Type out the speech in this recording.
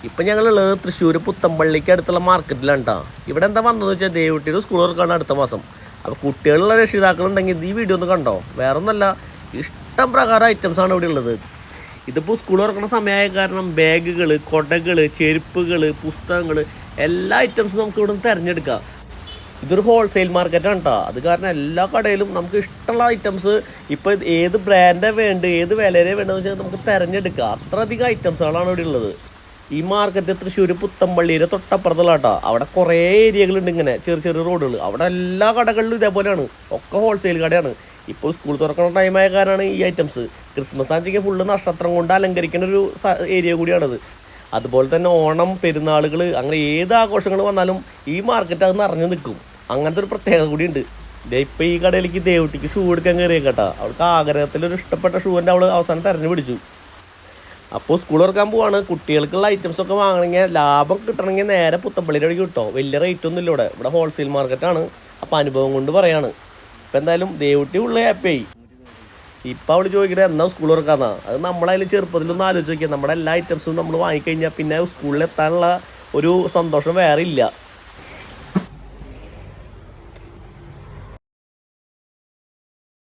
ഇപ്പം ഞങ്ങളുള്ളത് തൃശ്ശൂർ പുത്തമ്പള്ളിക്ക് അടുത്തുള്ള മാർക്കറ്റിലാണ് കേട്ടോ. ഇവിടെ എന്താ വന്നതെന്ന് വെച്ചാൽ ദേവുട്ടിയുടെ സ്കൂൾ തുറക്കാണ് അടുത്ത മാസം. അപ്പോൾ കുട്ടികളുള്ള രക്ഷിതാക്കളുണ്ടെങ്കിൽ ഈ വീഡിയോ ഒന്ന് കണ്ടോ. വേറെ ഒന്നല്ല, ഇഷ്ടം പ്രകാരം ഐറ്റംസാണ് ഇവിടെ ഉള്ളത്. ഇതിപ്പോൾ സ്കൂൾ തുറക്കുന്ന സമയമായ കാരണം ബാഗുകൾ, കൊടകൾ, ചെരുപ്പുകൾ, പുസ്തകങ്ങൾ എല്ലാ ഐറ്റംസും നമുക്ക് ഇവിടെ നിന്ന് തിരഞ്ഞെടുക്കാം. ഇതൊരു ഹോൾസെയിൽ മാർക്കറ്റാണ് കേട്ടോ. അത് കാരണം എല്ലാ കടയിലും നമുക്ക് ഇഷ്ടമുള്ള ഐറ്റംസ് ഇപ്പോൾ ഏത് ബ്രാൻഡാണ് വേണ്ടത്, ഏത് വിലയെ വേണ്ടതെന്ന് വെച്ചാൽ നമുക്ക് തിരഞ്ഞെടുക്കാം. അത്രയധികം ഐറ്റംസുകളാണ് ഇവിടെ ഉള്ളത്. ഈ മാർക്കറ്റ് തൃശ്ശൂർ പുത്തമ്പള്ളിയുടെ തൊട്ടപ്പുറത്തുള്ള കേട്ടോ. അവിടെ കുറേ ഏരിയകളുണ്ട്, ഇങ്ങനെ ചെറിയ ചെറിയ റോഡുകൾ. അവിടെ എല്ലാ കടകളിലും ഇതേപോലെയാണ്, ഒക്കെ ഹോൾസെയിൽ കടയാണ്. ഇപ്പോൾ സ്കൂൾ തുറക്കുന്ന ടൈമായ കാരണമാണ് ഈ ഐറ്റംസ്. ക്രിസ്മസ് ആണെങ്കിൽ ഫുള്ള് നക്ഷത്രം കൊണ്ട് അലങ്കരിക്കുന്ന ഒരു ഏരിയ കൂടിയാണത്. അതുപോലെ തന്നെ ഓണം, പെരുന്നാളുകൾ, അങ്ങനെ ഏത് ആഘോഷങ്ങൾ വന്നാലും ഈ മാർക്കറ്റ് അത് നിറഞ്ഞു നിൽക്കും. അങ്ങനത്തെ ഒരു പ്രത്യേകത കൂടിയുണ്ട്. ഇപ്പോൾ ഈ കടയിലേക്ക് ദേവുട്ടിക്ക് ഷൂ എടുക്കാൻ കയറിയേക്കട്ടാ. അവൾക്ക് ആഗ്രഹത്തിലൊരു ഇഷ്ടപ്പെട്ട ഷൂവിൻ്റെ അവൾ അവസാനം തിരഞ്ഞു പിടിച്ചു. അപ്പോൾ സ്കൂൾ തുറക്കാൻ പോവാണ്. കുട്ടികൾക്കുള്ള ഐറ്റംസൊക്കെ വാങ്ങണമെങ്കിൽ ലാഭം കിട്ടണമെങ്കിൽ നേരെ പുത്തമ്പള്ളിയുടെ വഴിക്ക് കിട്ടോ. വലിയ റേറ്റ് ഒന്നും ഇല്ല ഇവിടെ ഹോൾസെയിൽ മാർക്കറ്റാണ്. അപ്പോൾ അനുഭവം കൊണ്ട് പറയാണ്. ഇപ്പം എന്തായാലും ദേവുട്ടി ഉള്ള ഹാപ്പിയായി. ഇപ്പം അവൾ ചോദിക്കണേ എന്നാ സ്കൂൾ തുറക്കാന്നാ. അത് നമ്മളതിൽ ചെറുപ്പത്തിലൊന്നും ആലോചിച്ച് നോക്കിയാൽ നമ്മുടെ എല്ലാ ഐറ്റംസും നമ്മൾ വാങ്ങിക്കഴിഞ്ഞാൽ പിന്നെ സ്കൂളിൽ എത്താനുള്ള ഒരു സന്തോഷം വേറെ ഇല്ല.